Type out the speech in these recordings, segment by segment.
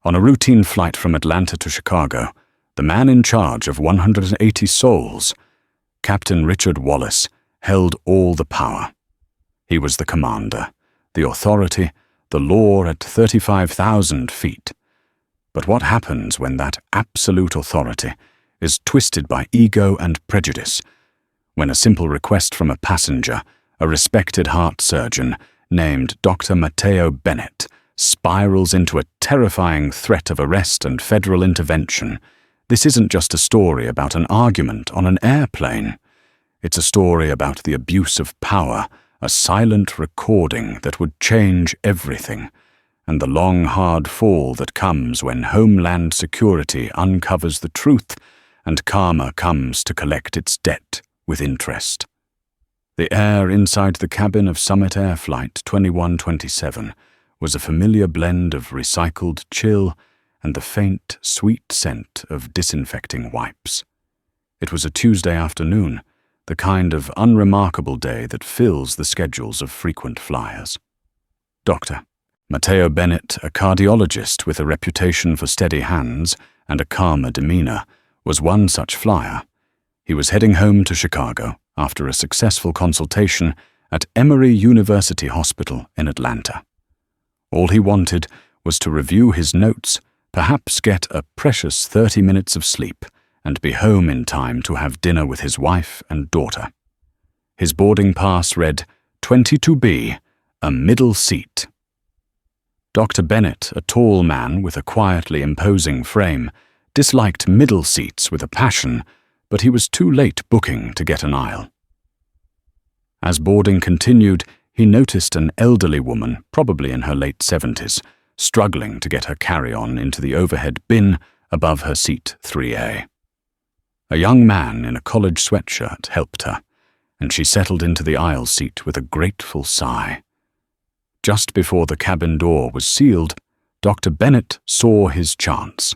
On a routine flight from Atlanta to Chicago, the man in charge of 180 souls, Captain Richard Wallace, held all the power. He was the commander, the authority, the law at 35,000 feet. But what happens when that absolute authority is twisted by ego and prejudice? When a simple request from a passenger, a respected heart surgeon named Dr. Matteo Bennett, spirals into a terrifying threat of arrest and federal intervention. This isn't just a story about an argument on an airplane. It's a story about the abuse of power, a silent recording that would change everything, and the long, hard fall that comes when Homeland Security uncovers the truth and karma comes to collect its debt with interest. The air inside the cabin of Summit Air Flight 2127 was a familiar blend of recycled chill and the faint, sweet scent of disinfecting wipes. It was a Tuesday afternoon, the kind of unremarkable day that fills the schedules of frequent flyers. Dr. Matteo Bennett, a cardiologist with a reputation for steady hands and a calmer demeanor, was one such flyer. He was heading home to Chicago after a successful consultation at Emory University Hospital in Atlanta. All he wanted was to review his notes, perhaps get a precious 30 minutes of sleep, and be home in time to have dinner with his wife and daughter. His boarding pass read 22B, a middle seat. Dr. Bennett, a tall man with a quietly imposing frame, disliked middle seats with a passion, but he was too late booking to get an aisle. As boarding continued, he noticed an elderly woman, probably in her late 70s, struggling to get her carry-on into the overhead bin above her seat 3A. A young man in a college sweatshirt helped her, and she settled into the aisle seat with a grateful sigh. Just before the cabin door was sealed, Dr. Bennett saw his chance.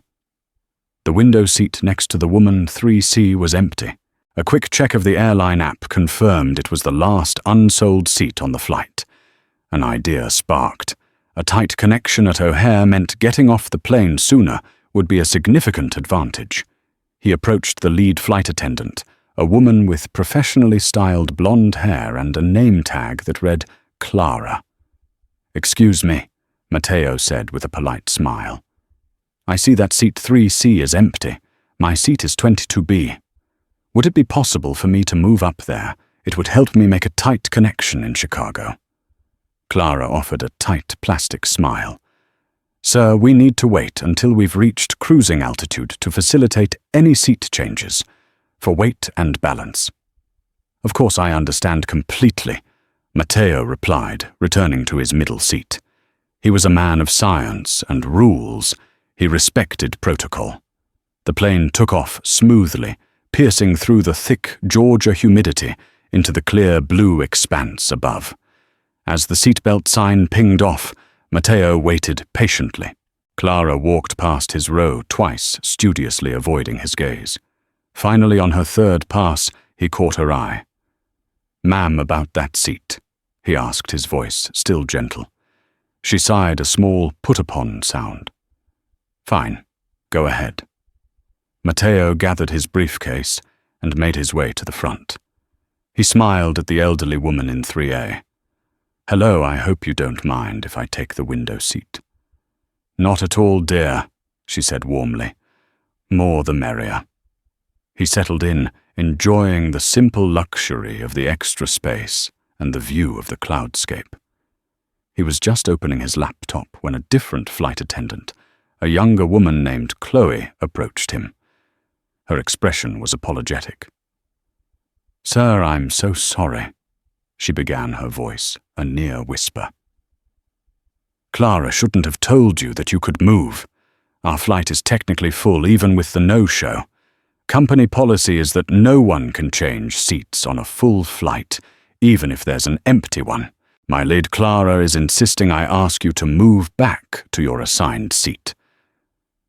The window seat next to the woman 3C was empty. A quick check of the airline app confirmed it was the last unsold seat on the flight. An idea sparked. A tight connection at O'Hare meant getting off the plane sooner would be a significant advantage. He approached the lead flight attendant, a woman with professionally styled blonde hair and a name tag that read Clara. "Excuse me," Matteo said with a polite smile. "I see that seat 3C is empty. My seat is 22B. Would it be possible for me to move up there? It would help me make a tight connection in Chicago." Clara offered a tight plastic smile. "Sir, we need to wait until we've reached cruising altitude to facilitate any seat changes, for weight and balance." "Of course, I understand completely," Matteo replied, returning to his middle seat. He was a man of science and rules. He respected protocol. The plane took off smoothly, piercing through the thick Georgia humidity into the clear blue expanse above. As the seatbelt sign pinged off, Matteo waited patiently. Clara walked past his row twice, studiously avoiding his gaze. Finally, on her third pass, he caught her eye. "Ma'am, about that seat," he asked, his voice still gentle. She sighed a small put-upon sound. "Fine, go ahead." Matteo gathered his briefcase and made his way to the front. He smiled at the elderly woman in 3A. "Hello, I hope you don't mind if I take the window seat." "Not at all, dear," she said warmly. "More the merrier." He settled in, enjoying the simple luxury of the extra space and the view of the cloudscape. He was just opening his laptop when a different flight attendant, a younger woman named Chloe, approached him. Her expression was apologetic. "Sir, I'm so sorry," she began, her voice a near whisper. "Clara shouldn't have told you that you could move. Our flight is technically full even with the no-show. Company policy is that no one can change seats on a full flight, even if there's an empty one. My Lady Clara is insisting I ask you to move back to your assigned seat."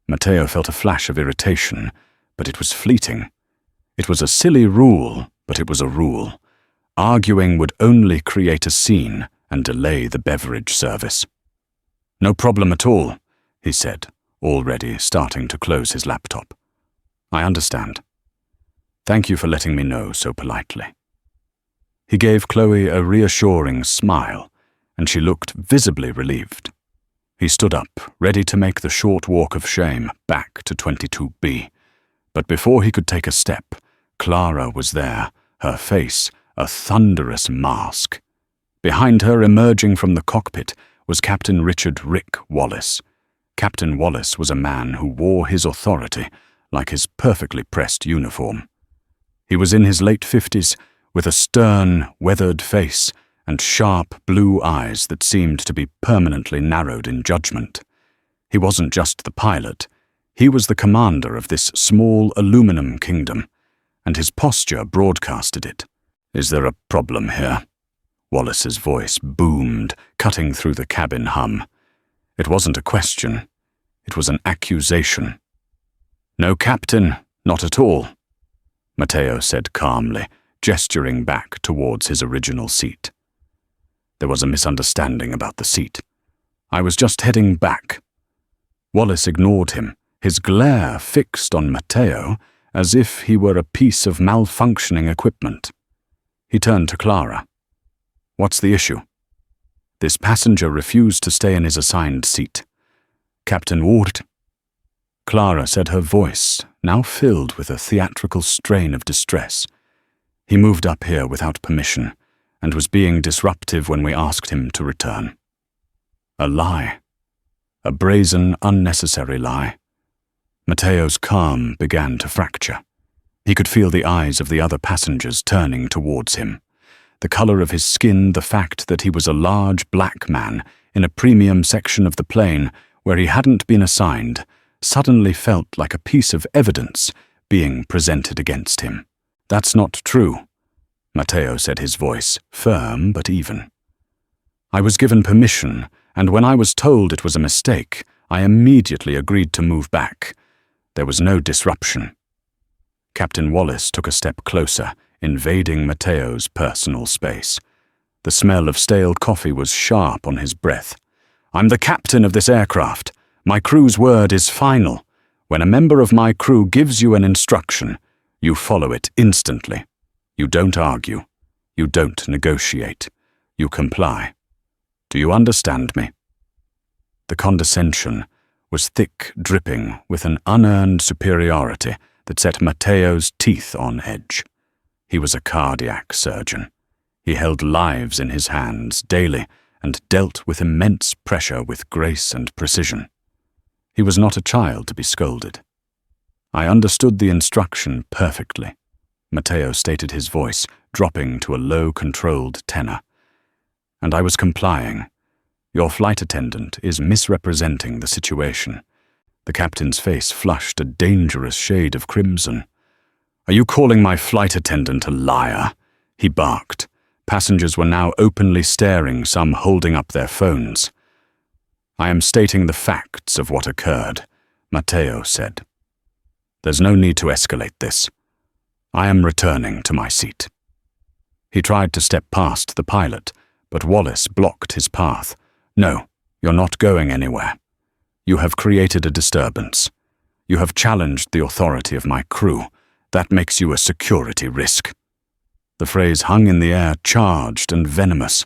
Matteo felt a flash of irritation, but it was fleeting. It was a silly rule, but it was a rule. Arguing would only create a scene and delay the beverage service. "No problem at all," he said, already starting to close his laptop. "I understand. Thank you for letting me know so politely." He gave Chloe a reassuring smile, and she looked visibly relieved. He stood up, ready to make the short walk of shame back to 22B. But before he could take a step, Clara was there, her face a thunderous mask. Behind her, emerging from the cockpit, was Captain Richard "Rick" Wallace. Captain Wallace was a man who wore his authority like his perfectly pressed uniform. He was in his late 50s, with a stern, weathered face and sharp blue eyes that seemed to be permanently narrowed in judgment. He wasn't just the pilot, he was the commander of this small aluminum kingdom, and his posture broadcasted it. "Is there a problem here?" Wallace's voice boomed, cutting through the cabin hum. It wasn't a question, it was an accusation. "No, Captain, not at all," Matteo said calmly, gesturing back towards his original seat. There was a misunderstanding about the seat. "I was just heading back." Wallace ignored him, his glare fixed on Matteo as if he were a piece of malfunctioning equipment. He turned to Clara. "What's the issue?" "This passenger refused to stay in his assigned seat. Captain Ward." Clara said, her voice now filled with a theatrical strain of distress. "He moved up here without permission and was being disruptive when we asked him to return." A lie. A brazen, unnecessary lie. Matteo's calm began to fracture. He could feel the eyes of the other passengers turning towards him. The color of his skin, the fact that he was a large black man in a premium section of the plane where he hadn't been assigned, suddenly felt like a piece of evidence being presented against him. "That's not true," Matteo said, his voice firm but even. "I was given permission, and when I was told it was a mistake, I immediately agreed to move back. There was no disruption." Captain Wallace took a step closer, invading Matteo's personal space. The smell of stale coffee was sharp on his breath. "I'm the captain of this aircraft. My crew's word is final. When a member of my crew gives you an instruction, you follow it instantly. You don't argue. You don't negotiate. You comply. Do you understand me?" The condescension was thick, dripping with an unearned superiority that set Matteo's teeth on edge. He was a cardiac surgeon. He held lives in his hands daily and dealt with immense pressure with grace and precision. He was not a child to be scolded. "I understood the instruction perfectly," Matteo stated, his voice dropping to a low, controlled tenor. "And I was complying. Your flight attendant is misrepresenting the situation." The captain's face flushed a dangerous shade of crimson. "Are you calling my flight attendant a liar?" he barked. Passengers were now openly staring, some holding up their phones. "I am stating the facts of what occurred," Matteo said. "There's no need to escalate this. I am returning to my seat." He tried to step past the pilot, but Wallace blocked his path. "No, you're not going anywhere. You have created a disturbance. You have challenged the authority of my crew. That makes you a security risk." The phrase hung in the air, charged and venomous.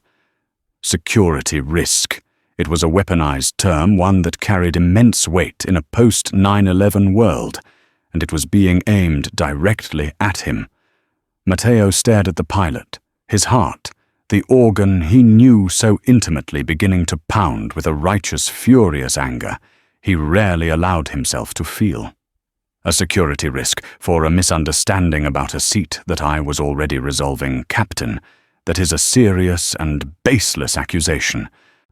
Security risk. It was a weaponized term, one that carried immense weight in a post-9/11 world, and it was being aimed directly at him. Matteo stared at the pilot, his heart, the organ he knew so intimately, beginning to pound with a righteous, furious anger he rarely allowed himself to feel. A security risk for a misunderstanding about a seat that I was already resolving, Captain. That is a serious and baseless accusation.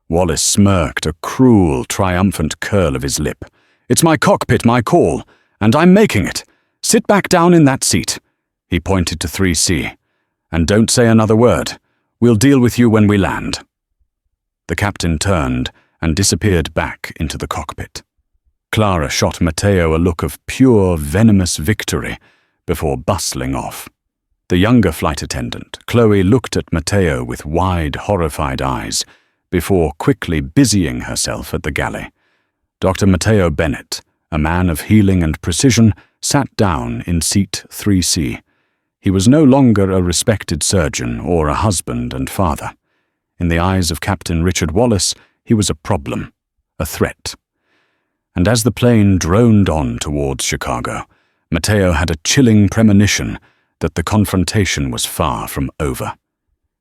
Wallace smirked, a cruel, triumphant curl of his lip. "It's my cockpit, my call, and I'm making it. Sit back down in that seat." He pointed to 3C. "And don't say another word. We'll deal with you when we land." The captain turned and disappeared back into the cockpit. Clara shot Matteo a look of pure, venomous victory before bustling off. The younger flight attendant, Chloe, looked at Matteo with wide, horrified eyes before quickly busying herself at the galley. Dr. Matteo Bennett, a man of healing and precision, sat down in seat 3C. He was no longer a respected surgeon or a husband and father. In the eyes of Captain Richard Wallace, he was a problem, a threat. And as the plane droned on towards Chicago, Matteo had a chilling premonition that the confrontation was far from over.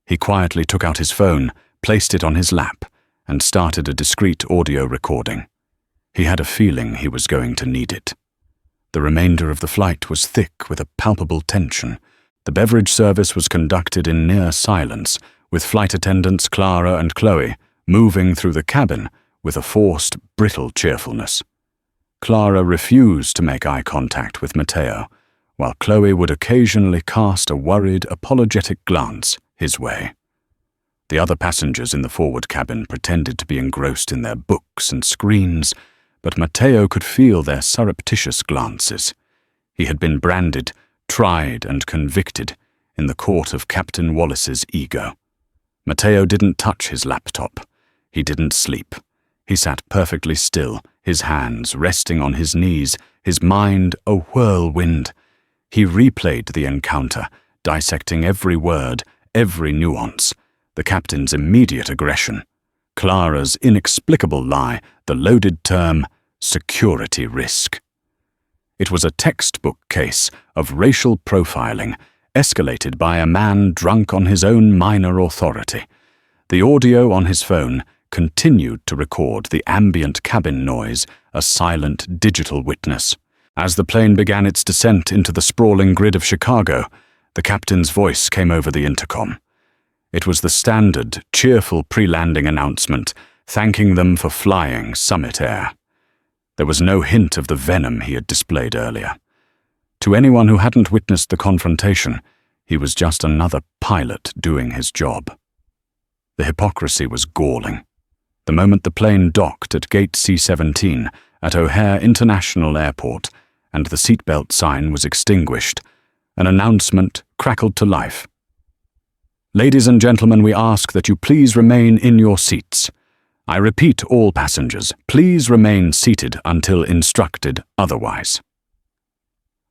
He quietly took out his phone, placed it on his lap, and started a discreet audio recording. He had a feeling he was going to need it. The remainder of the flight was thick with a palpable tension. The beverage service was conducted in near silence, with flight attendants Clara and Chloe moving through the cabin with a forced, brittle cheerfulness. Clara refused to make eye contact with Matteo, while Chloe would occasionally cast a worried, apologetic glance his way. The other passengers in the forward cabin pretended to be engrossed in their books and screens, but Matteo could feel their surreptitious glances. He had been branded, tried, and convicted in the court of Captain Wallace's ego. Matteo didn't touch his laptop. He didn't sleep. He sat perfectly still, his hands resting on his knees, his mind a whirlwind. He replayed the encounter, dissecting every word, every nuance, the captain's immediate aggression, Clara's inexplicable lie, the loaded term, security risk. It was a textbook case of racial profiling, escalated by a man drunk on his own minor authority. The audio on his phone continued to record the ambient cabin noise, a silent digital witness. As the plane began its descent into the sprawling grid of Chicago, the captain's voice came over the intercom. It was the standard, cheerful pre-landing announcement, thanking them for flying Summit Air. There was no hint of the venom he had displayed earlier. To anyone who hadn't witnessed the confrontation, he was just another pilot doing his job. The hypocrisy was galling. The moment the plane docked at Gate C-17 at O'Hare International Airport and the seatbelt sign was extinguished, an announcement crackled to life. "Ladies and gentlemen, we ask that you please remain in your seats. I repeat, all passengers, please remain seated until instructed otherwise."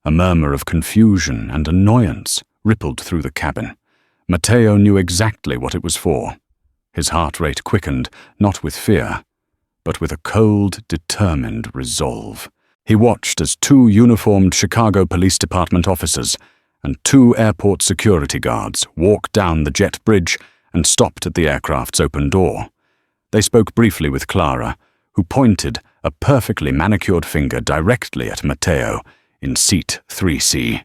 A murmur of confusion and annoyance rippled through the cabin. Matteo knew exactly what it was for. His heart rate quickened, not with fear, but with a cold, determined resolve. He watched as 2 uniformed Chicago Police Department officers and 2 airport security guards walked down the jet bridge and stopped at the aircraft's open door. They spoke briefly with Clara, who pointed a perfectly manicured finger directly at Matteo in seat 3C.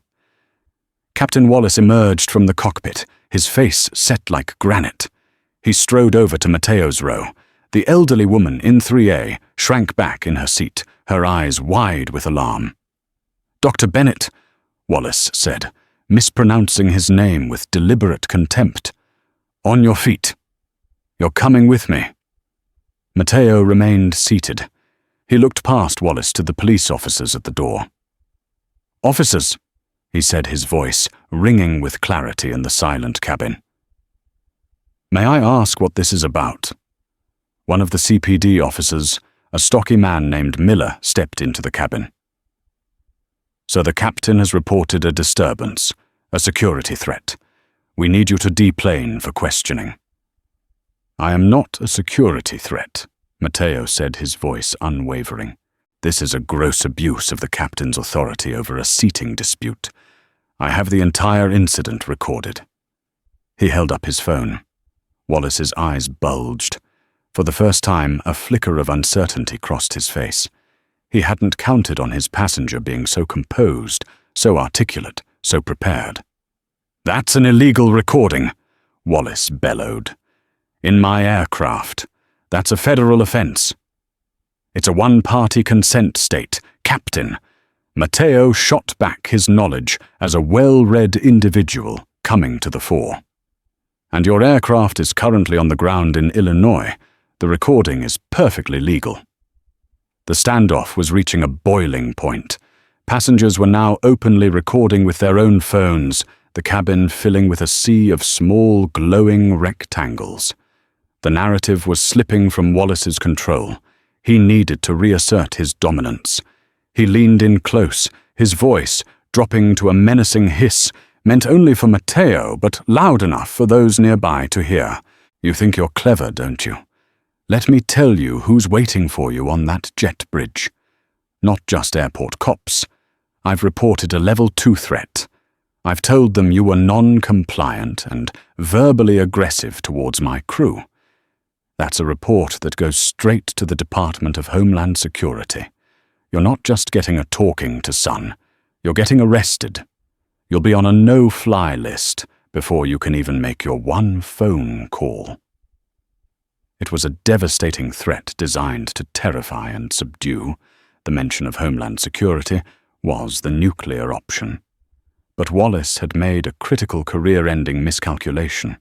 Captain Wallace emerged from the cockpit, his face set like granite. He strode over to Matteo's row. The elderly woman in 3A shrank back in her seat, her eyes wide with alarm. "Dr. Bennett," Wallace said, mispronouncing his name with deliberate contempt. "On your feet. You're coming with me." Matteo remained seated. He looked past Wallace to the police officers at the door. "Officers," he said, his voice ringing with clarity in the silent cabin. "May I ask what this is about?" One of the CPD officers, a stocky man named Miller, stepped into the cabin. "So the captain has reported a disturbance, a security threat. We need you to deplane for questioning." "I am not a security threat," Matteo said, his voice unwavering. "This is a gross abuse of the captain's authority over a seating dispute. I have the entire incident recorded." He held up his phone. Wallace's eyes bulged. For the first time, a flicker of uncertainty crossed his face. He hadn't counted on his passenger being so composed, so articulate, so prepared. "That's an illegal recording," Wallace bellowed. "In my aircraft. That's a federal offense. It's a one-party consent state. Captain." Matteo shot back his knowledge as a well-read individual coming to the fore. "And your aircraft is currently on the ground in Illinois. The recording is perfectly legal." The standoff was reaching a boiling point. Passengers were now openly recording with their own phones, the cabin filling with a sea of small, glowing rectangles. The narrative was slipping from Wallace's control. He needed to reassert his dominance. He leaned in close, his voice, dropping to a menacing hiss, meant only for Matteo, but loud enough for those nearby to hear. "You think you're clever, don't you? Let me tell you who's waiting for you on that jet bridge. Not just airport cops. I've reported a level 2 threat. I've told them you were non-compliant and verbally aggressive towards my crew. That's a report that goes straight to the Department of Homeland Security. You're not just getting a talking to, son. You're getting arrested. You'll be on a no-fly list before you can even make your one phone call." It was a devastating threat designed to terrify and subdue. The mention of Homeland Security was the nuclear option. But Wallace had made a critical career-ending miscalculation.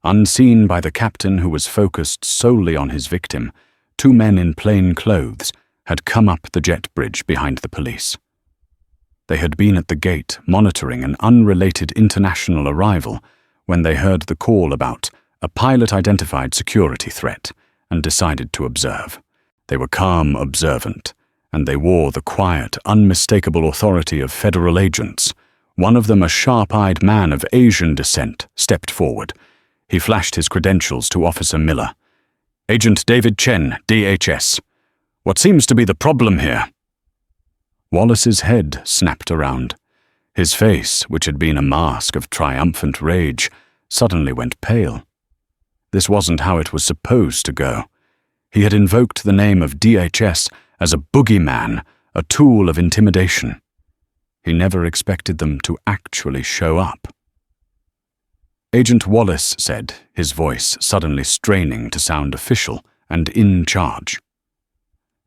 Unseen by the captain who was focused solely on his victim, 2 men in plain clothes had come up the jet bridge behind the police. They had been at the gate monitoring an unrelated international arrival when they heard the call about a pilot-identified security threat and decided to observe. They were calm, observant, and they wore the quiet, unmistakable authority of federal agents. One of them, a sharp-eyed man of Asian descent, stepped forward. He flashed his credentials to Officer Miller. "Agent David Chen, DHS. What seems to be the problem here?" Wallace's head snapped around. His face, which had been a mask of triumphant rage, suddenly went pale. This wasn't how it was supposed to go. He had invoked the name of DHS as a boogeyman, a tool of intimidation. He never expected them to actually show up. Agent Wallace said, his voice suddenly straining to sound official and in charge.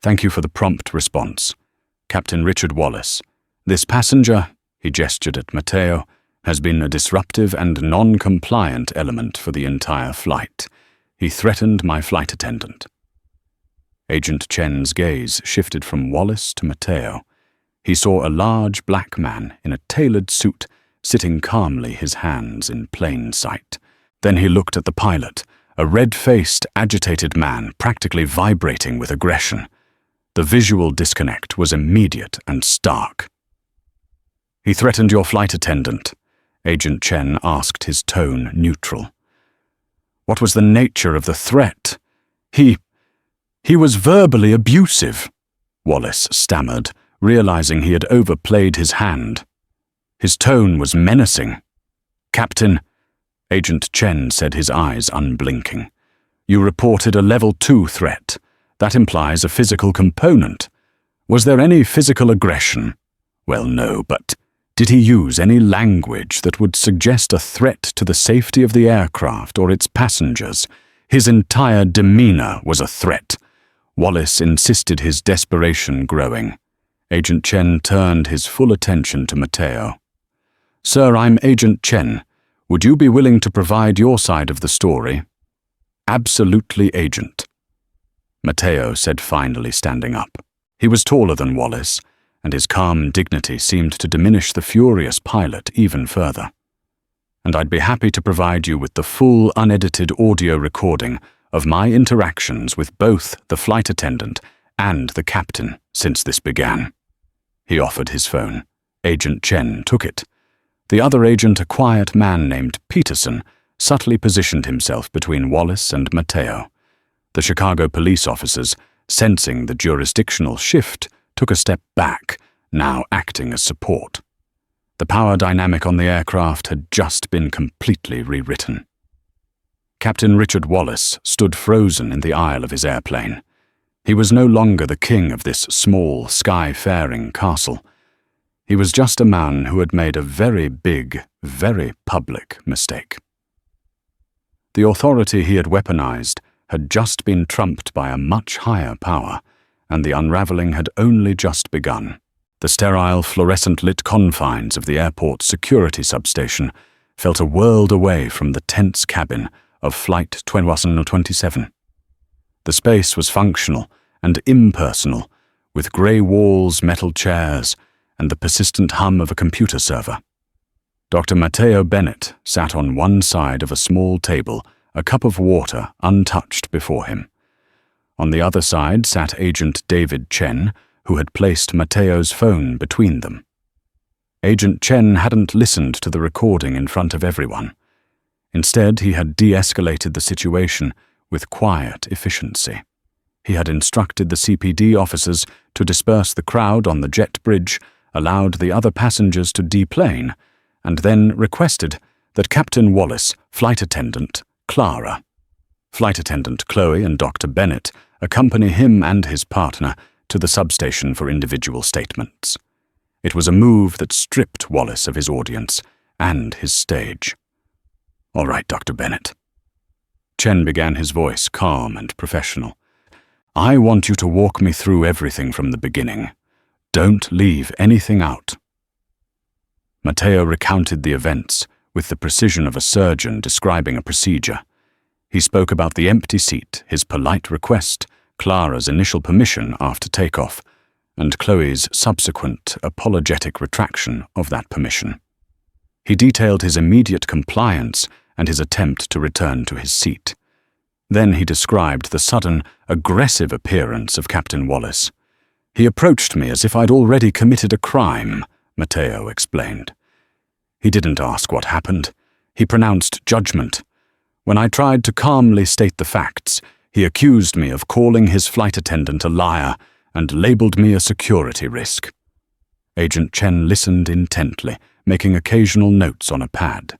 "Thank you for the prompt response. Captain Richard Wallace. This passenger," he gestured at Matteo, "has been a disruptive and non-compliant element for the entire flight. He threatened my flight attendant." Agent Chen's gaze shifted from Wallace to Matteo. He saw a large black man in a tailored suit sitting calmly, his hands in plain sight. Then he looked at the pilot, a red-faced, agitated man practically vibrating with aggression. The visual disconnect was immediate and stark. "He threatened your flight attendant," Agent Chen asked, his tone neutral. "What was the nature of the threat?" He was verbally abusive," Wallace stammered, realizing he had overplayed his hand. His tone was menacing. "Captain," Agent Chen said, his eyes unblinking, "you reported a level 2 threat. That implies a physical component. Was there any physical aggression?" "Well, no, but did he use any language that would suggest a threat to the safety of the aircraft or its passengers? His entire demeanor was a threat." Wallace insisted, his desperation growing. Agent Chen turned his full attention to Matteo. "Sir, I'm Agent Chen. Would you be willing to provide your side of the story?" "Absolutely, Agent," Matteo said, finally standing up. He was taller than Wallace, and his calm dignity seemed to diminish the furious pilot even further. "And I'd be happy to provide you with the full, unedited audio recording of my interactions with both the flight attendant and the captain since this began." He offered his phone. Agent Chen took it. The other agent, a quiet man named Peterson, subtly positioned himself between Wallace and Matteo. The Chicago police officers, sensing the jurisdictional shift, took a step back, now acting as support. The power dynamic on the aircraft had just been completely rewritten. Captain Richard Wallace stood frozen in the aisle of his airplane. He was no longer the king of this small, sky-faring castle. He was just a man who had made a very big, very public mistake. The authority he had weaponized had just been trumped by a much higher power, and the unraveling had only just begun. The sterile, fluorescent-lit confines of the airport's security substation felt a world away from the tense cabin of Flight 2127. The space was functional and impersonal, with grey walls, metal chairs, and the persistent hum of a computer server. Dr. Matteo Bennett sat on one side of a small table, a cup of water untouched before him. On the other side sat Agent David Chen, who had placed Mateo's phone between them. Agent Chen hadn't listened to the recording in front of everyone. Instead, he had de-escalated the situation with quiet efficiency. He had instructed the CPD officers to disperse the crowd on the jet bridge, allowed the other passengers to deplane, and then requested that Captain Wallace, Flight Attendant Clara, Flight Attendant Chloe and Dr. Bennett accompany him and his partner to the substation for individual statements. It was a move that stripped Wallace of his audience and his stage. "All right, Dr. Bennett." Chen began, his voice calm and professional. "I want you to walk me through everything from the beginning. Don't leave anything out." Mateo recounted the events with the precision of a surgeon describing a procedure. He spoke about the empty seat, his polite request, Clara's initial permission after takeoff, and Chloe's subsequent apologetic retraction of that permission. He detailed his immediate compliance and his attempt to return to his seat. Then he described the sudden, aggressive appearance of Captain Wallace. "He approached me as if I'd already committed a crime," Mateo explained. "He didn't ask what happened. He pronounced judgment. When I tried to calmly state the facts, he accused me of calling his flight attendant a liar and labeled me a security risk." Agent Chen listened intently, making occasional notes on a pad.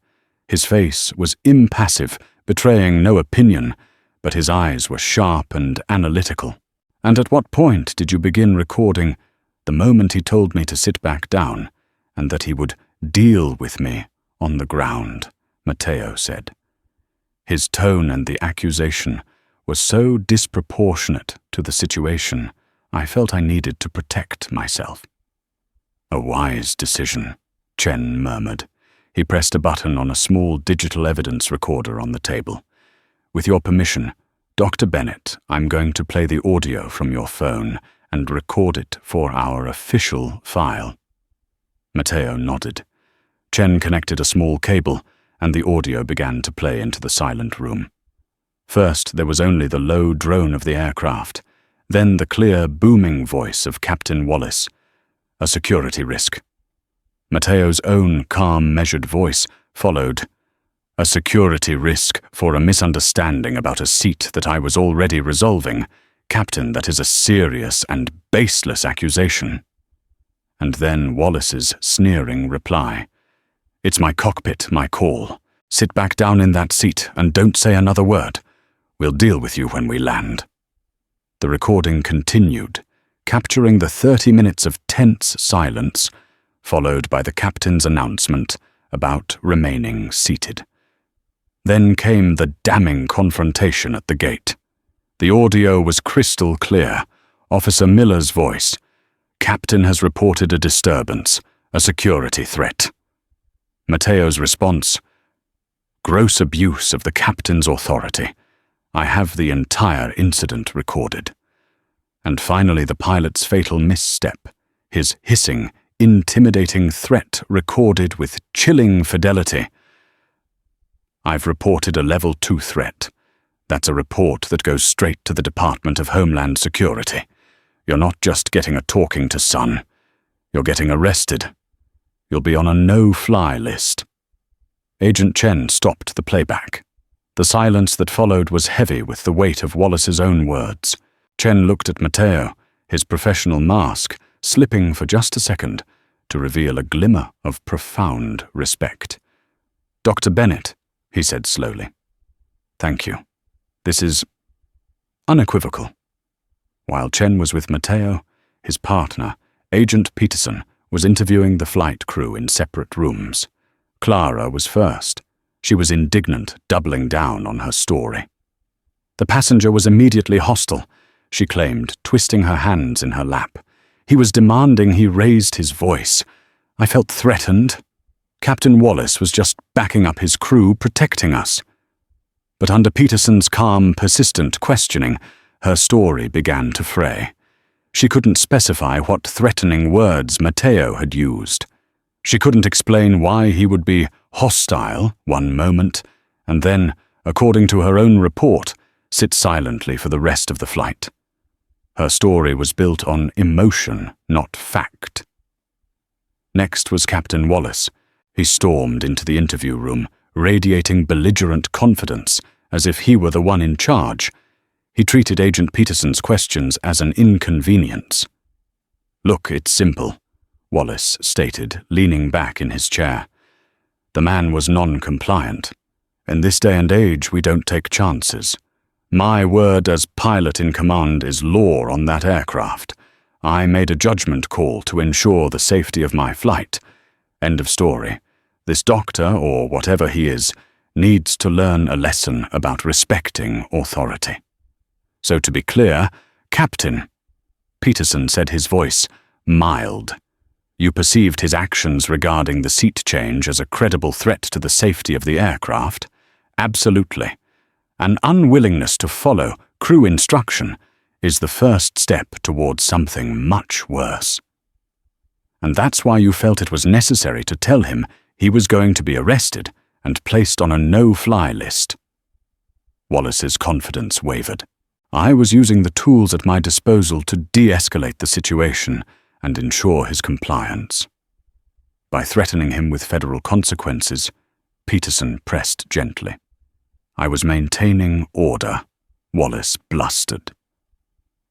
His face was impassive, betraying no opinion, but his eyes were sharp and analytical. "And at what point did you begin recording?" "The moment he told me to sit back down, and that he would deal with me on the ground," Mateo said. His tone and the accusation were so disproportionate to the situation, I felt I needed to protect myself. "A wise decision," Chen murmured. He pressed a button on a small digital evidence recorder on the table. "With your permission, Dr. Bennett, I'm going to play the audio from your phone and record it for our official file." Mateo nodded. Chen connected a small cable, and the audio began to play into the silent room. First, there was only the low drone of the aircraft, then the clear, booming voice of Captain Wallace. "A security risk." Mateo's own calm, measured voice followed. "A security risk for a misunderstanding about a seat that I was already resolving. Captain, that is a serious and baseless accusation." And then Wallace's sneering reply. "It's my cockpit, my call. Sit back down in that seat and don't say another word. We'll deal with you when we land." The recording continued, capturing the 30 minutes of tense silence, followed by the captain's announcement about remaining seated. Then came the damning confrontation at the gate. The audio was crystal clear. Officer Miller's voice. "Captain has reported a disturbance, a security threat." Mateo's response. "Gross abuse of the captain's authority. I have the entire incident recorded." And finally the pilot's fatal misstep, his hissing, intimidating threat recorded with chilling fidelity. "I've reported a Level 2 threat. That's a report that goes straight to the Department of Homeland Security. You're not just getting a talking to son. You're getting arrested. You'll be on a no-fly list." Agent Chen stopped the playback. The silence that followed was heavy with the weight of Wallace's own words. Chen looked at Mateo, his professional mask slipping for just a second to reveal a glimmer of profound respect. "Dr. Bennett," he said slowly. "Thank you. This is unequivocal." While Chen was with Mateo, his partner, Agent Peterson, was interviewing the flight crew in separate rooms. Clara was first. She was indignant, doubling down on her story. "The passenger was immediately hostile," she claimed, twisting her hands in her lap. "He was demanding he raised his voice. I felt threatened. Captain Wallace was just backing up his crew, protecting us." But under Peterson's calm, persistent questioning, her story began to fray. She couldn't specify what threatening words Mateo had used. She couldn't explain why he would be hostile one moment, and then, according to her own report, sit silently for the rest of the flight. Her story was built on emotion, not fact. Next was Captain Wallace. He stormed into the interview room, radiating belligerent confidence, as if he were the one in charge. He treated Agent Peterson's questions as an inconvenience. "Look, it's simple," Wallace stated, leaning back in his chair. The man was non-compliant. "In this day and age, we don't take chances. My word as pilot in command is law on that aircraft. I made a judgment call to ensure the safety of my flight. End of story. This doctor, or whatever he is, needs to learn a lesson about respecting authority." "So to be clear, Captain," Peterson said, his voice mild, "you perceived his actions regarding the seat change as a credible threat to the safety of the aircraft?" "Absolutely. An unwillingness to follow crew instruction is the first step towards something much worse. And that's why you felt it was necessary to tell him he was going to be arrested and placed on a no-fly list." Wallace's confidence wavered. "I was using the tools at my disposal to de-escalate the situation and ensure his compliance. By threatening him with federal consequences," Peterson pressed gently. "I was maintaining order," Wallace blustered.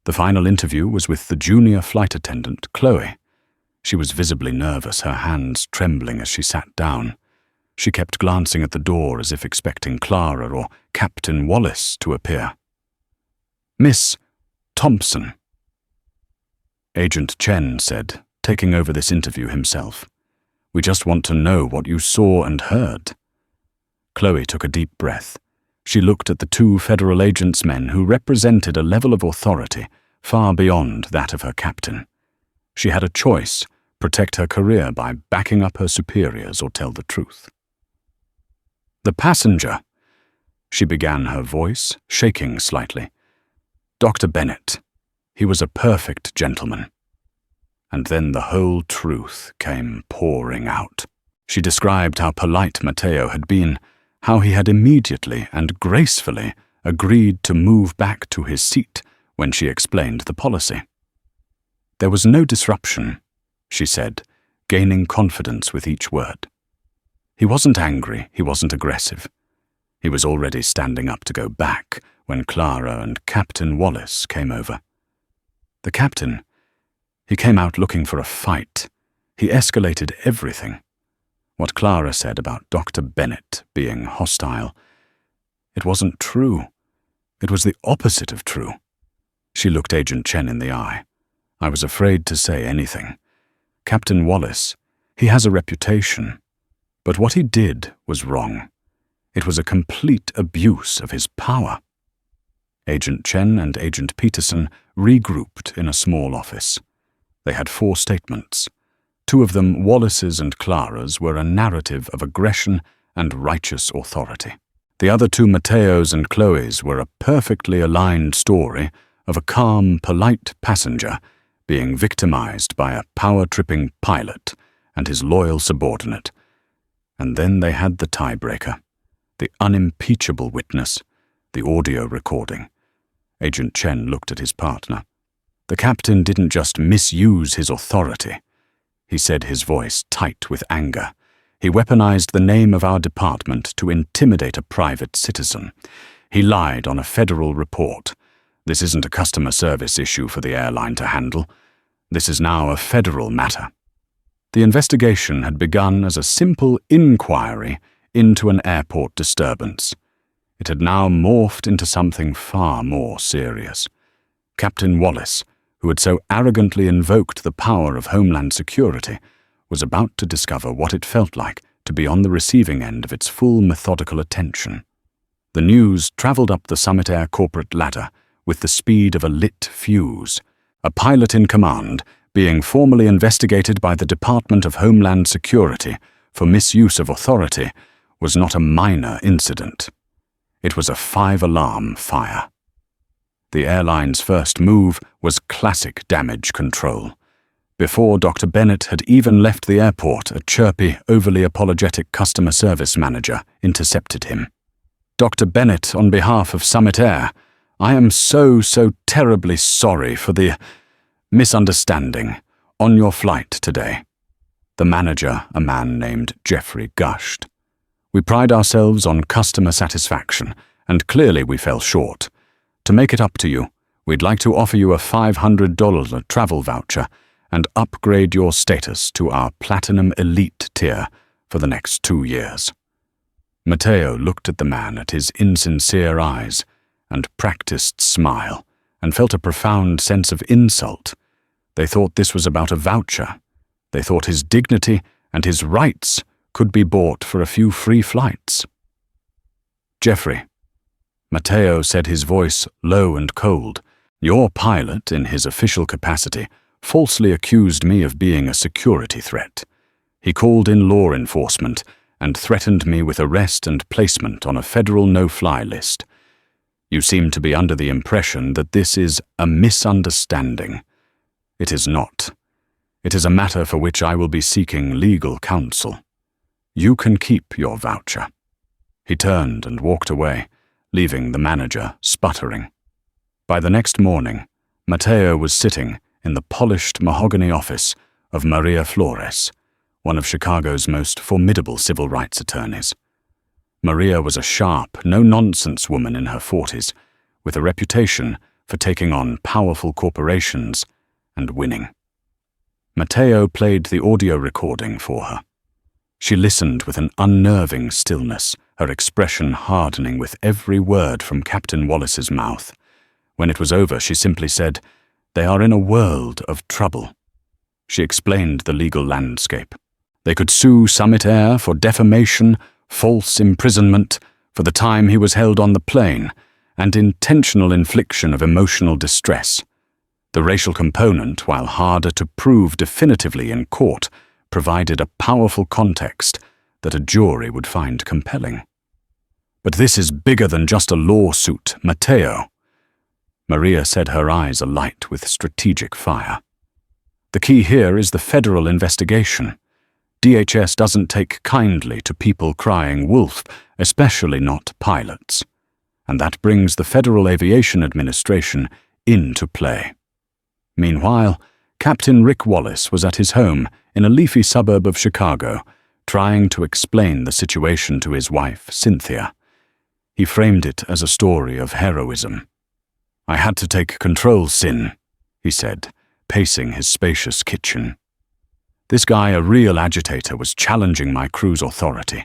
The final interview was with the junior flight attendant, Chloe. She was visibly nervous, her hands trembling as she sat down. She kept glancing at the door as if expecting Clara or Captain Wallace to appear. "Miss Thompson," Agent Chen said, taking over this interview himself. "We just want to know what you saw and heard." Chloe took a deep breath. She looked at the two federal agents' men who represented a level of authority far beyond that of her captain. She had a choice: protect her career by backing up her superiors or tell the truth. "The passenger," she began, her voice shaking slightly. "Dr. Bennett. He was a perfect gentleman." And then the whole truth came pouring out. She described how polite Mateo had been, how he had immediately and gracefully agreed to move back to his seat when she explained the policy. "There was no disruption," she said, gaining confidence with each word. "He wasn't angry, he wasn't aggressive. He was already standing up to go back when Clara and Captain Wallace came over. The captain, he came out looking for a fight. He escalated everything. What Clara said about Dr. Bennett being hostile, it wasn't true. It was the opposite of true." She looked Agent Chen in the eye. "I was afraid to say anything. Captain Wallace, he has a reputation. But what he did was wrong. It was a complete abuse of his power." Agent Chen and Agent Peterson regrouped in a small office. They had 4 statements. 2 of them, Wallace's and Clara's, were a narrative of aggression and righteous authority. The other 2, Mateo's and Chloe's, were a perfectly aligned story of a calm, polite passenger being victimized by a power-tripping pilot and his loyal subordinate. And then they had the tiebreaker, the unimpeachable witness, the audio recording. Agent Chen looked at his partner. "The captain didn't just misuse his authority," he said, his voice tight with anger. "He weaponized the name of our department to intimidate a private citizen. He lied on a federal report. This isn't a customer service issue for the airline to handle. This is now a federal matter." The investigation had begun as a simple inquiry into an airport disturbance. It had now morphed into something far more serious. Captain Wallace, who had so arrogantly invoked the power of Homeland Security, was about to discover what it felt like to be on the receiving end of its full methodical attention. The news traveled up the Summit Air corporate ladder with the speed of a lit fuse. A pilot in command being formally investigated by the Department of Homeland Security for misuse of authority was not a minor incident. It was a 5-alarm fire. The airline's first move was classic damage control. Before Dr. Bennett had even left the airport, a chirpy, overly apologetic customer service manager intercepted him. "Dr. Bennett, on behalf of Summit Air, I am so terribly sorry for the misunderstanding on your flight today." The manager, a man named Jeffrey, gushed. "We pride ourselves on customer satisfaction, and clearly we fell short. To make it up to you, we'd like to offer you a $500 travel voucher and upgrade your status to our Platinum Elite tier for the next 2 years." Matteo looked at the man at his insincere eyes and practiced smile, and felt a profound sense of insult. They thought this was about a voucher. They thought his dignity and his rights could be bought for a few free flights. "Jeffrey," Matteo said, his voice low and cold, "your pilot, in his official capacity, falsely accused me of being a security threat. He called in law enforcement and threatened me with arrest and placement on a federal no-fly list. You seem to be under the impression that this is a misunderstanding. It is not. It is a matter for which I will be seeking legal counsel. You can keep your voucher." He turned and walked away, leaving the manager sputtering. By the next morning, Matteo was sitting in the polished mahogany office of Maria Flores, one of Chicago's most formidable civil rights attorneys. Maria was a sharp, no-nonsense woman in her 40s, with a reputation for taking on powerful corporations and winning. Matteo played the audio recording for her. She listened with an unnerving stillness, her expression hardening with every word from Captain Wallace's mouth. When it was over, she simply said, "They are in a world of trouble." She explained the legal landscape. They could sue Summit Air for defamation, false imprisonment for the time he was held on the plane, and intentional infliction of emotional distress. The racial component, while harder to prove definitively in court, provided a powerful context that a jury would find compelling. "But this is bigger than just a lawsuit, Matteo." Maria said, her eyes alight with strategic fire. "The key here is the federal investigation. DHS doesn't take kindly to people crying wolf, especially not pilots. And that brings the Federal Aviation Administration into play." Meanwhile, Captain Rick Wallace was at his home in a leafy suburb of Chicago, trying to explain the situation to his wife, Cynthia. He framed it as a story of heroism. "I had to take control, Cyn," he said, pacing his spacious kitchen. "This guy, a real agitator, was challenging my crew's authority.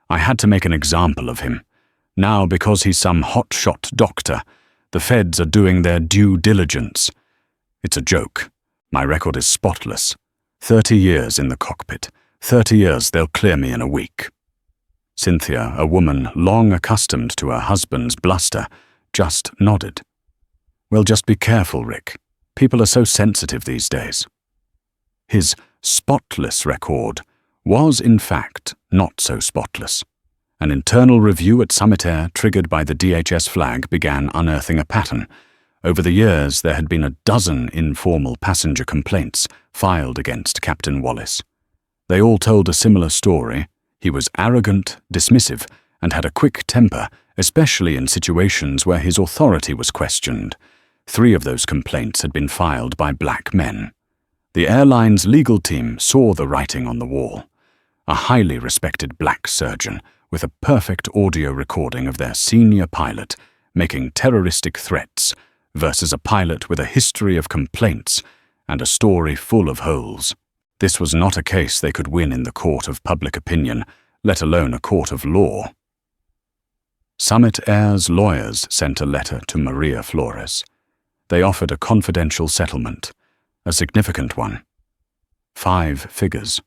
I had to make an example of him. Now, because he's some hotshot doctor, the feds are doing their due diligence. It's a joke. My record is spotless. 30 years in the cockpit. 30 years they'll clear me in a week." Cynthia, a woman long accustomed to her husband's bluster, just nodded. "Well, just be careful, Rick. People are so sensitive these days." His spotless record was, in fact, not so spotless. An internal review at Summit Air, triggered by the DHS flag, began unearthing a pattern. Over the years, there had been a dozen informal passenger complaints filed against Captain Wallace. They all told a similar story. He was arrogant, dismissive, and had a quick temper, especially in situations where his authority was questioned. 3 of those complaints had been filed by black men. The airline's legal team saw the writing on the wall. A highly respected black surgeon with a perfect audio recording of their senior pilot making terroristic threats versus a pilot with a history of complaints and a story full of holes. This was not a case they could win in the court of public opinion, let alone a court of law. Summit Air's lawyers sent a letter to Maria Flores. They offered a confidential settlement, a significant one. 5 figures.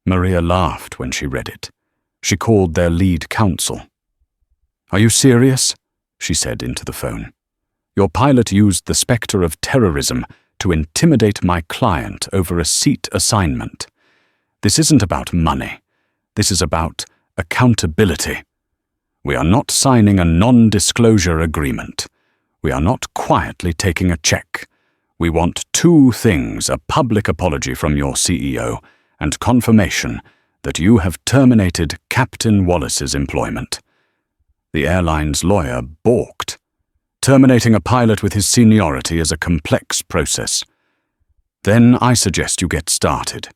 Maria laughed when she read it. She called their lead counsel. "Are you serious?" she said into the phone. "Your pilot used the specter of terrorism to intimidate my client over a seat assignment. This isn't about money. This is about accountability. We are not signing a non-disclosure agreement. We are not quietly taking a check. We want 2 things: a public apology from your CEO and confirmation that you have terminated Captain Wallace's employment." The airline's lawyer balked. Terminating a pilot with his seniority is a complex process. Then I suggest you get started,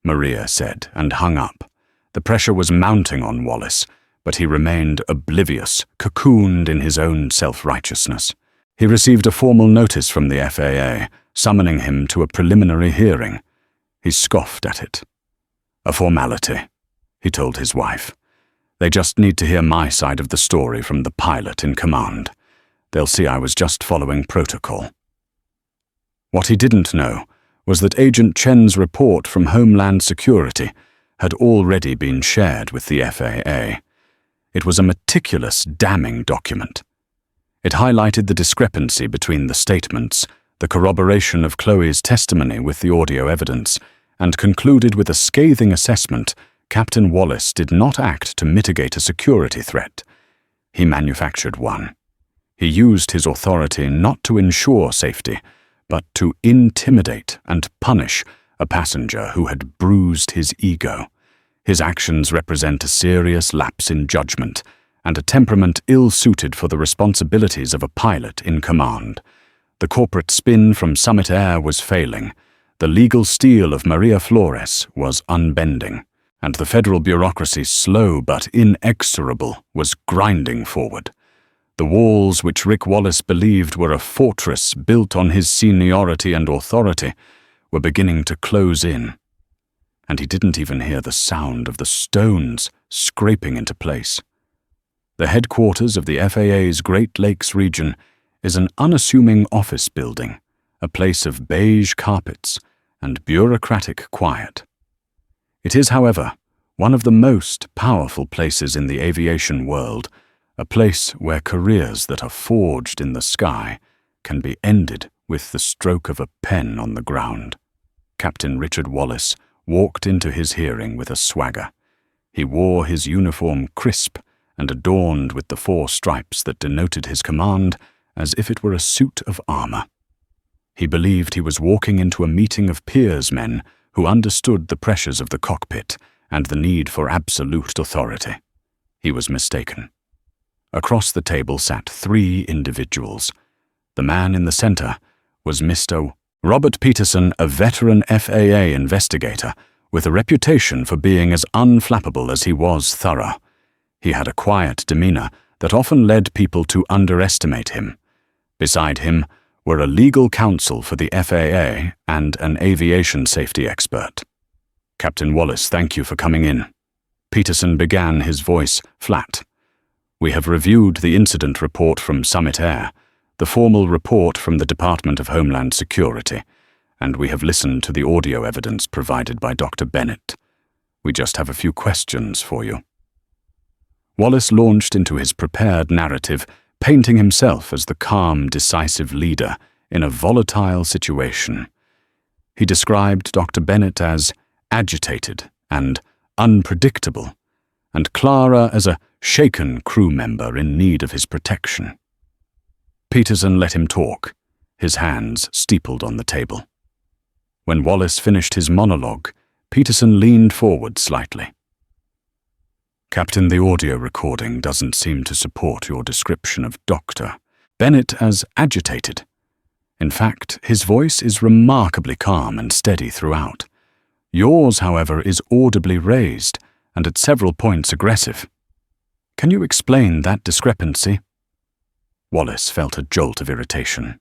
Maria said, and hung up. The pressure was mounting on Wallace, but he remained oblivious, cocooned in his own self-righteousness. He received a formal notice from the FAA, summoning him to a preliminary hearing. He scoffed at it. A formality, he told his wife. They just need to hear my side of the story from the pilot in command. They'll see I was just following protocol. What he didn't know was that Agent Chen's report from Homeland Security had already been shared with the FAA. It was a meticulous, damning document. It highlighted the discrepancy between the statements, the corroboration of Chloe's testimony with the audio evidence, and concluded with a scathing assessment. Captain Wallace did not act to mitigate a security threat. He manufactured one. He used his authority not to ensure safety, but to intimidate and punish a passenger who had bruised his ego. His actions represent a serious lapse in judgment and a temperament ill-suited for the responsibilities of a pilot in command. The corporate spin from Summit Air was failing. The legal steel of Maria Flores was unbending, and the federal bureaucracy, slow but inexorable, was grinding forward. The walls which Rick Wallace believed were a fortress built on his seniority and authority were beginning to close in, and he didn't even hear the sound of the stones scraping into place. The headquarters of the FAA's Great Lakes region is an unassuming office building, a place of beige carpets and bureaucratic quiet. It is, however, one of the most powerful places in the aviation world, a place where careers that are forged in the sky can be ended with the stroke of a pen on the ground. Captain Richard Wallace walked into his hearing with a swagger. He wore his uniform crisp and adorned with the 4 stripes that denoted his command as if it were a suit of armor. He believed he was walking into a meeting of peers men who understood the pressures of the cockpit and the need for absolute authority. He was mistaken. Across the table sat 3 individuals. The man in the center was Mr. Robert Peterson, a veteran FAA investigator with a reputation for being as unflappable as he was thorough. He had a quiet demeanor that often led people to underestimate him. Beside him were a legal counsel for the FAA and an aviation safety expert. "Captain Wallace, thank you for coming in." Peterson began, his voice flat. "We have reviewed the incident report from Summit Air, the formal report from the Department of Homeland Security, and we have listened to the audio evidence provided by Dr. Bennett. We just have a few questions for you." Wallace launched into his prepared narrative, painting himself as the calm, decisive leader in a volatile situation. He described Dr. Bennett as agitated and unpredictable, and Clara as a shaken crew member in need of his protection. Peterson let him talk, his hands steepled on the table. When Wallace finished his monologue, Peterson leaned forward slightly. "Captain, the audio recording doesn't seem to support your description of Dr. Bennett as agitated. In fact, his voice is remarkably calm and steady throughout. Yours, however, is audibly raised and at several points aggressive. Can you explain that discrepancy?" Wallace felt a jolt of irritation.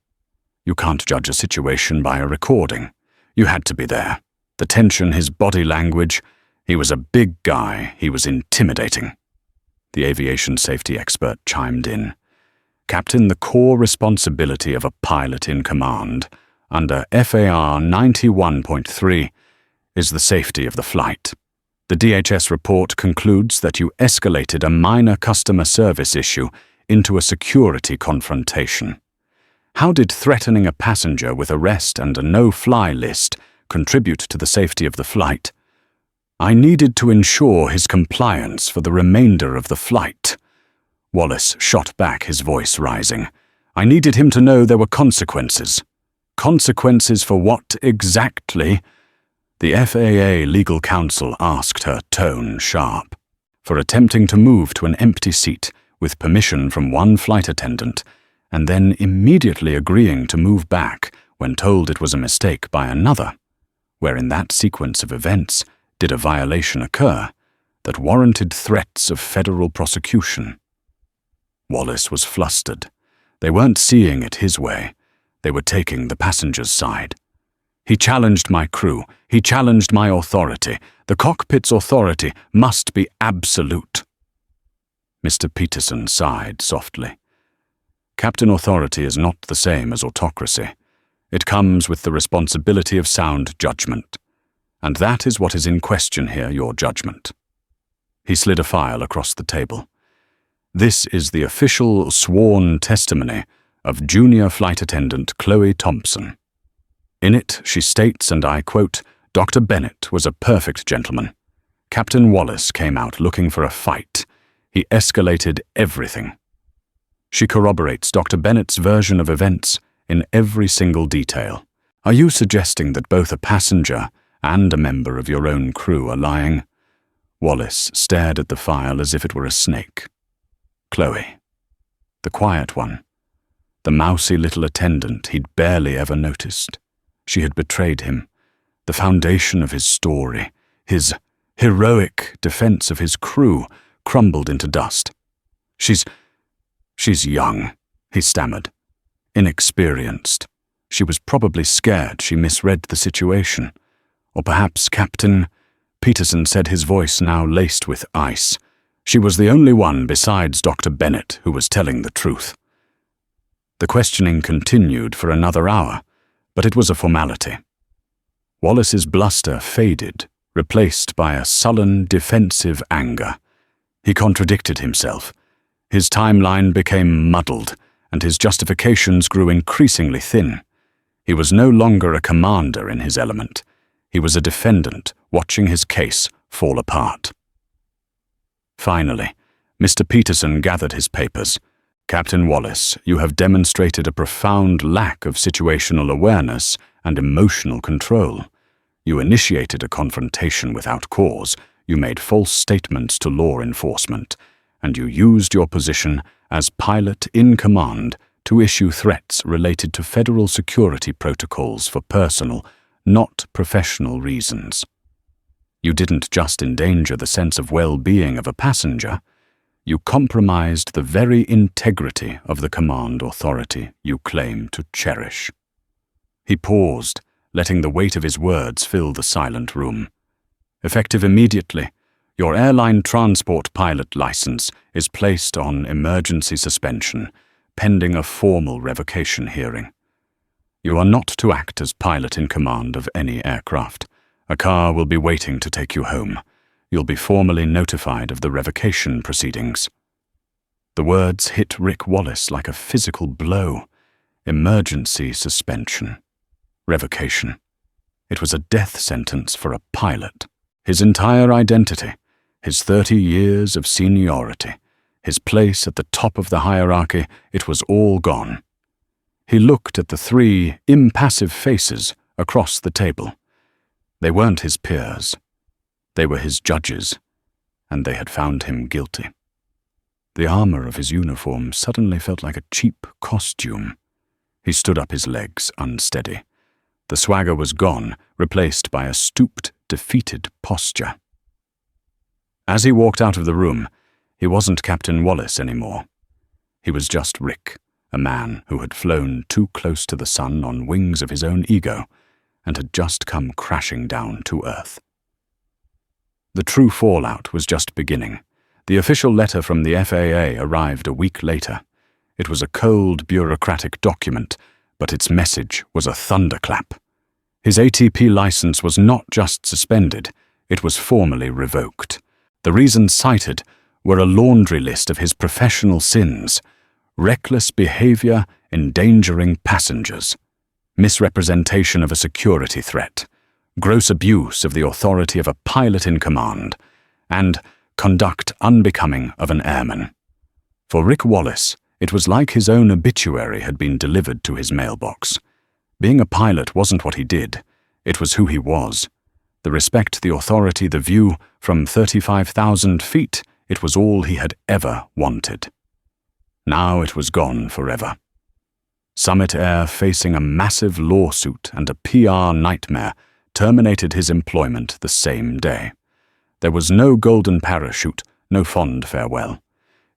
You can't judge a situation by a recording. You had to be there. The tension, his body language. He was a big guy. He was intimidating. The aviation safety expert chimed in. "Captain, the core responsibility of a pilot in command, under FAR 91.3, is the safety of the flight. The DHS report concludes that you escalated a minor customer service issue into a security confrontation. How did threatening a passenger with arrest and a no-fly list contribute to the safety of the flight?" "I needed to ensure his compliance for the remainder of the flight." Wallace shot back, his voice rising. "I needed him to know there were consequences." "Consequences for what exactly?" The FAA legal counsel asked, her tone sharp. "For attempting to move to an empty seat with permission from one flight attendant and then immediately agreeing to move back when told it was a mistake by another, where in that sequence of events did a violation occur that warranted threats of federal prosecution. Wallace was flustered. They weren't seeing it his way. They were taking the passenger's side. He challenged my crew. He challenged my authority. The cockpit's authority must be absolute. Mr. Peterson sighed softly. Captain authority is not the same as autocracy. It comes with the responsibility of sound judgment. And that is what is in question here, your judgment. He slid a file across the table. This is the official sworn testimony of Junior Flight Attendant Chloe Thompson. In it, she states, and I quote, "Dr. Bennett was a perfect gentleman. Captain Wallace came out looking for a fight. He escalated everything." She corroborates Dr. Bennett's version of events in every single detail. Are you suggesting that both a passenger and a member of your own crew are lying? Wallace stared at the file as if it were a snake. Chloe, the quiet one, the mousy little attendant he'd barely ever noticed. She had betrayed him. The foundation of his story, his heroic defense of his crew, crumbled into dust. She's young, he stammered. Inexperienced. She was probably scared she misread the situation. Or perhaps Captain... Peterson said, his voice now laced with ice. She was the only one besides Dr. Bennett who was telling the truth. The questioning continued for another hour, but it was a formality. Wallace's bluster faded, replaced by a sullen, defensive anger. He contradicted himself. His timeline became muddled, and his justifications grew increasingly thin. He was no longer a commander in his element. He was a defendant watching his case fall apart. Finally, Mr. Peterson gathered his papers. "Captain Wallace, you have demonstrated a profound lack of situational awareness and emotional control. You initiated a confrontation without cause. You made false statements to law enforcement, and you used your position as pilot in command to issue threats related to federal security protocols for personal, not professional reasons. You didn't just endanger the sense of well-being of a passenger, you compromised the very integrity of the command authority you claim to cherish." He paused, letting the weight of his words fill the silent room. "Effective immediately, your airline transport pilot license is placed on emergency suspension, pending a formal revocation hearing. You are not to act as pilot in command of any aircraft. A car will be waiting to take you home. You'll be formally notified of the revocation proceedings." The words hit Rick Wallace like a physical blow. Emergency suspension. Revocation. It was a death sentence for a pilot. His entire identity, his 30 years of seniority, his place at the top of the hierarchy, it was all gone. He looked at the three impassive faces across the table. They weren't his peers. They were his judges, and they had found him guilty. The armor of his uniform suddenly felt like a cheap costume. He stood up, his legs unsteady. The swagger was gone, replaced by a stooped, defeated posture. As he walked out of the room, he wasn't Captain Wallace anymore. He was just Rick, a man who had flown too close to the sun on wings of his own ego and had just come crashing down to Earth. The true fallout was just beginning. The official letter from the FAA arrived a week later. It was a cold, bureaucratic document, but its message was a thunderclap. His ATP license was not just suspended, it was formally revoked. The reasons cited were a laundry list of his professional sins: reckless behavior endangering passengers, misrepresentation of a security threat, gross abuse of the authority of a pilot in command, and conduct unbecoming of an airman. For Rick Wallace, it was like his own obituary had been delivered to his mailbox. Being a pilot wasn't what he did, it was who he was. The respect, the authority, the view from 35,000 feet, it was all he had ever wanted. Now it was gone forever. Summit Air, facing a massive lawsuit and a PR nightmare, terminated his employment the same day. There was no golden parachute, no fond farewell.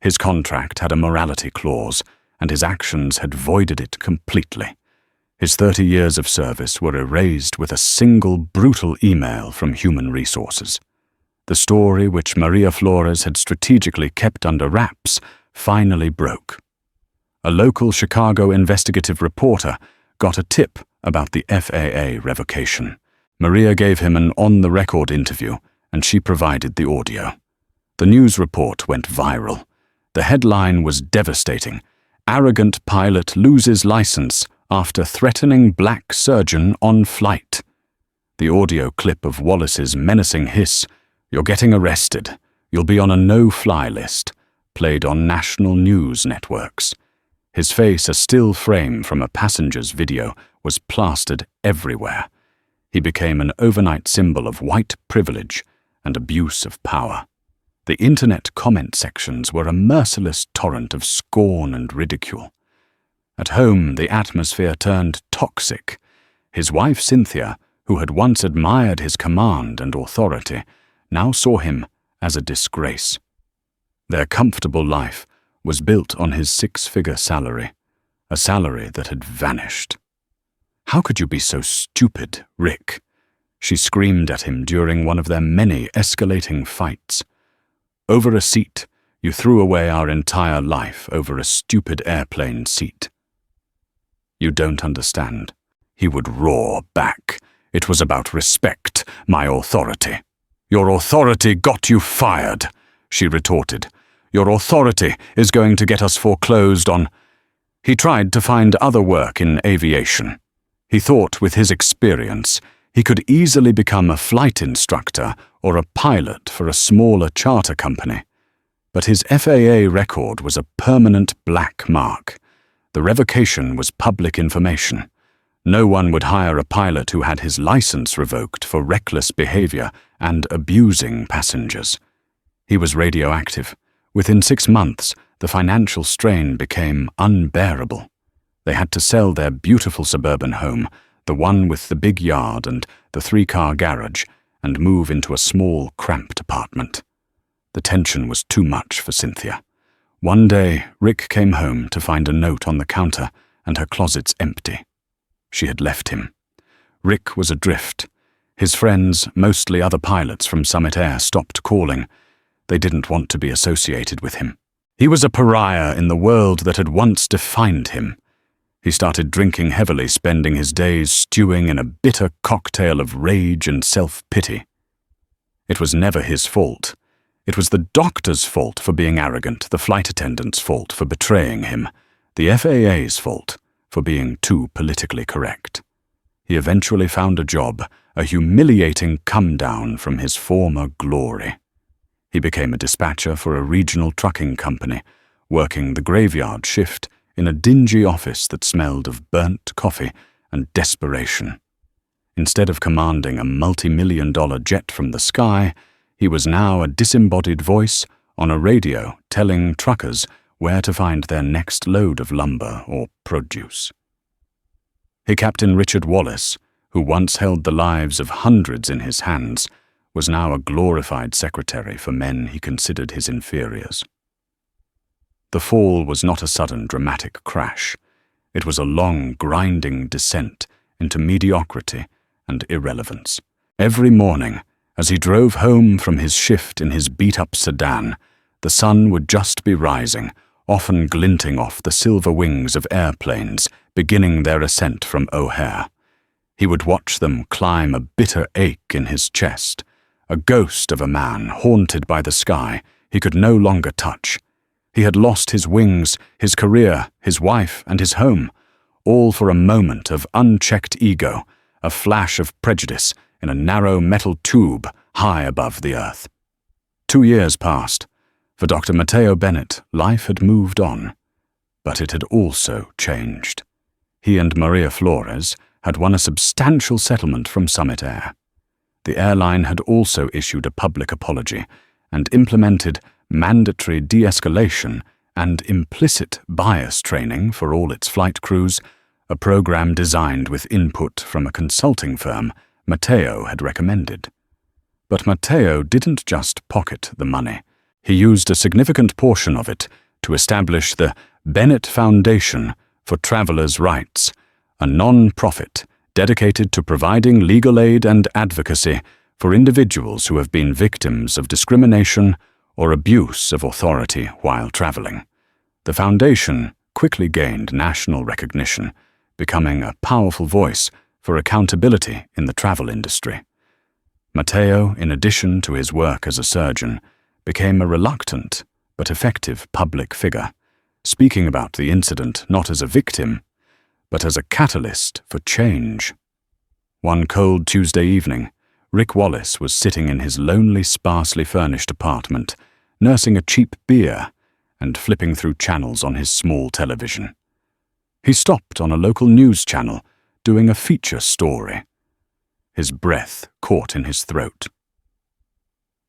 His contract had a morality clause, and his actions had voided it completely. His 30 years of service were erased with a single brutal email from Human Resources. The story which Maria Flores had strategically kept under wraps finally broke. A local Chicago investigative reporter got a tip about the FAA revocation. Maria gave him an on-the-record interview, and she provided the audio. The news report went viral. The headline was devastating. "Arrogant pilot loses license after threatening black surgeon on flight." The audio clip of Wallace's menacing hiss, "You're getting arrested. You'll be on a no-fly list," played on national news networks. His face, a still frame from a passenger's video, was plastered everywhere. He became an overnight symbol of white privilege and abuse of power. The internet comment sections were a merciless torrent of scorn and ridicule. At home, the atmosphere turned toxic. His wife Cynthia, who had once admired his command and authority, now saw him as a disgrace. Their comfortable life was built on his 6-figure salary, a salary that had vanished. "How could you be so stupid, Rick?" she screamed at him during one of their many escalating fights. "Over a seat, you threw away our entire life over a stupid airplane seat." "You don't understand," he would roar back. "It was about respect, my authority." "Your authority got you fired," she retorted. "Your authority is going to get us foreclosed on." He tried to find other work in aviation. He thought with his experience, he could easily become a flight instructor or a pilot for a smaller charter company. But his FAA record was a permanent black mark. The revocation was public information. No one would hire a pilot who had his license revoked for reckless behavior and abusing passengers. He was radioactive. Within 6 months, the financial strain became unbearable. They had to sell their beautiful suburban home, the one with the big yard and the 3-car garage, and move into a small, cramped apartment. The tension was too much for Cynthia. One day, Rick came home to find a note on the counter and her closets empty. She had left him. Rick was adrift. His friends, mostly other pilots from Summit Air, stopped calling. They didn't want to be associated with him. He was a pariah in the world that had once defined him. He started drinking heavily, spending his days stewing in a bitter cocktail of rage and self-pity. It was never his fault. It was the doctor's fault for being arrogant, the flight attendant's fault for betraying him, the FAA's fault for being too politically correct. He eventually found a job, a humiliating come-down from his former glory. He became a dispatcher for a regional trucking company, working the graveyard shift in a dingy office that smelled of burnt coffee and desperation. Instead of commanding a multi-million-dollar jet from the sky, he was now a disembodied voice on a radio telling truckers where to find their next load of lumber or produce. Captain Richard Wallace, who once held the lives of hundreds in his hands, was now a glorified secretary for men he considered his inferiors. The fall was not a sudden dramatic crash. It was a long, grinding descent into mediocrity and irrelevance. Every morning, as he drove home from his shift in his beat-up sedan, the sun would just be rising, often glinting off the silver wings of airplanes beginning their ascent from O'Hare. He would watch them climb, a bitter ache in his chest, a ghost of a man haunted by the sky he could no longer touch. He had lost his wings, his career, his wife, and his home, all for a moment of unchecked ego, a flash of prejudice in a narrow metal tube high above the earth. 2 years passed. For Dr. Matteo Bennett, life had moved on, but it had also changed. He and Maria Flores had won a substantial settlement from Summit Air. The airline had also issued a public apology and implemented mandatory de-escalation and implicit bias training for all its flight crews, a program designed with input from a consulting firm Matteo had recommended. But Matteo didn't just pocket the money. He used a significant portion of it to establish the Bennett Foundation for Travelers' Rights, a non-profit dedicated to providing legal aid and advocacy for individuals who have been victims of discrimination or abuse of authority while traveling. The foundation quickly gained national recognition, becoming a powerful voice for accountability in the travel industry. Matteo, in addition to his work as a surgeon, became a reluctant but effective public figure, speaking about the incident not as a victim, but as a catalyst for change. One cold Tuesday evening, Rick Wallace was sitting in his lonely, sparsely furnished apartment, nursing a cheap beer and flipping through channels on his small television. He stopped on a local news channel doing a feature story. His breath caught in his throat.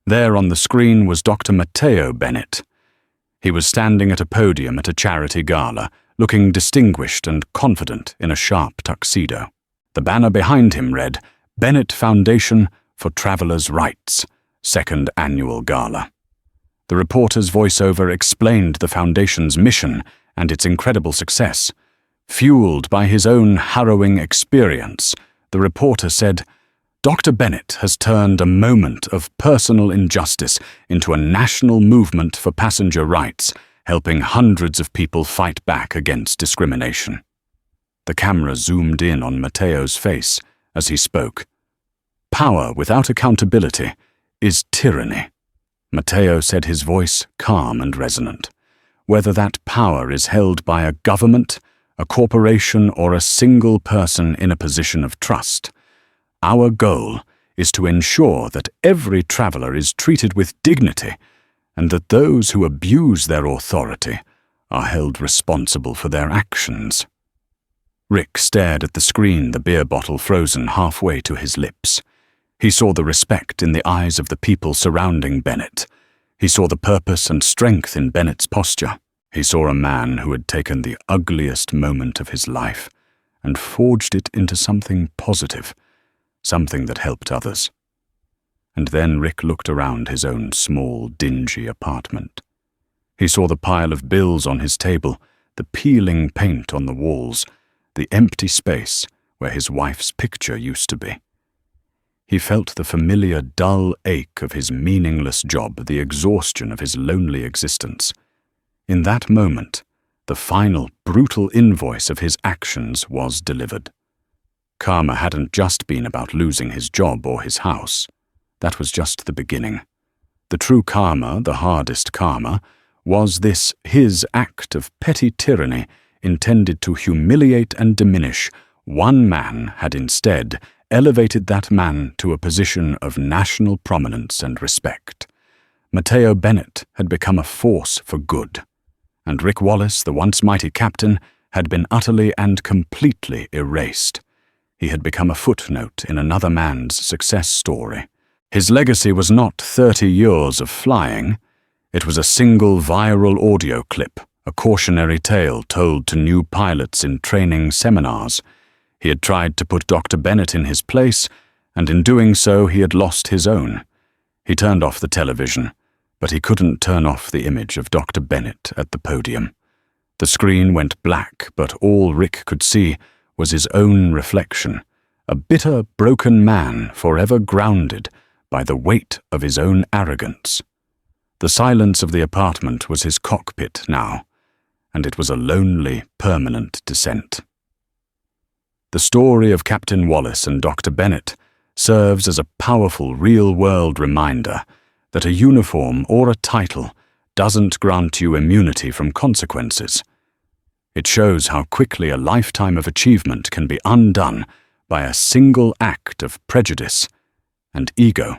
There on the screen was Dr. Matteo Bennett. He was standing at a podium at a charity gala, looking distinguished and confident in a sharp tuxedo. The banner behind him read, Bennett Foundation for Travelers' Rights, Second Annual Gala. The reporter's voiceover explained the foundation's mission and its incredible success. Fueled by his own harrowing experience, the reporter said, Dr. Bennett has turned a moment of personal injustice into a national movement for passenger rights, helping hundreds of people fight back against discrimination. The camera zoomed in on Matteo's face as he spoke. Power without accountability is tyranny. Matteo said, his voice calm and resonant. Whether that power is held by a government, a corporation, or a single person in a position of trust, our goal is to ensure that every traveler is treated with dignity and that those who abuse their authority are held responsible for their actions. Rick stared at the screen, the beer bottle frozen halfway to his lips. He saw the respect in the eyes of the people surrounding Bennett. He saw the purpose and strength in Bennett's posture. He saw a man who had taken the ugliest moment of his life and forged it into something positive, something that helped others. And then Rick looked around his own small, dingy apartment. He saw the pile of bills on his table, the peeling paint on the walls, the empty space where his wife's picture used to be. He felt the familiar dull ache of his meaningless job, the exhaustion of his lonely existence. In that moment, the final, brutal invoice of his actions was delivered. Karma hadn't just been about losing his job or his house. That was just the beginning. The true karma, the hardest karma, was this his act of petty tyranny intended to humiliate and diminish. One man had instead elevated that man to a position of national prominence and respect. Matteo Bennett had become a force for good, and Rick Wallace, the once mighty captain, had been utterly and completely erased. He had become a footnote in another man's success story. His legacy was not 30 years of flying. It was a single viral audio clip, a cautionary tale told to new pilots in training seminars. He had tried to put Dr. Bennett in his place, and in doing so he had lost his own. He turned off the television, but he couldn't turn off the image of Dr. Bennett at the podium. The screen went black, but all Rick could see was his own reflection, a bitter, broken man forever grounded by the weight of his own arrogance. The silence of the apartment was his cockpit now, and it was a lonely, permanent descent. The story of Captain Wallace and Dr. Bennett serves as a powerful real-world reminder that a uniform or a title doesn't grant you immunity from consequences. It shows how quickly a lifetime of achievement can be undone by a single act of prejudice and ego.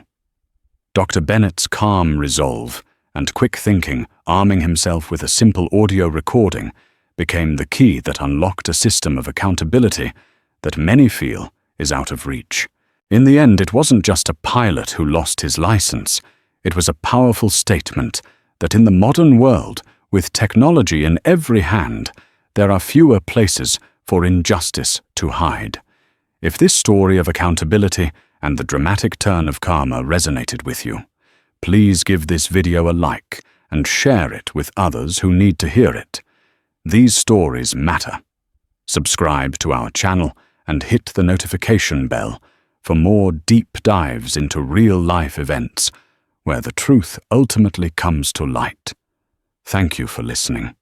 Dr. Bennett's calm resolve and quick thinking, arming himself with a simple audio recording, became the key that unlocked a system of accountability that many feel is out of reach. In the end, it wasn't just a pilot who lost his license. It was a powerful statement that in the modern world, With technology in every hand, there are fewer places for injustice to hide. If this story of accountability and the dramatic turn of karma resonated with you, please give this video a like and share it with others who need to hear it. These stories matter. Subscribe to our channel and hit the notification bell for more deep dives into real-life events where the truth ultimately comes to light. Thank you for listening.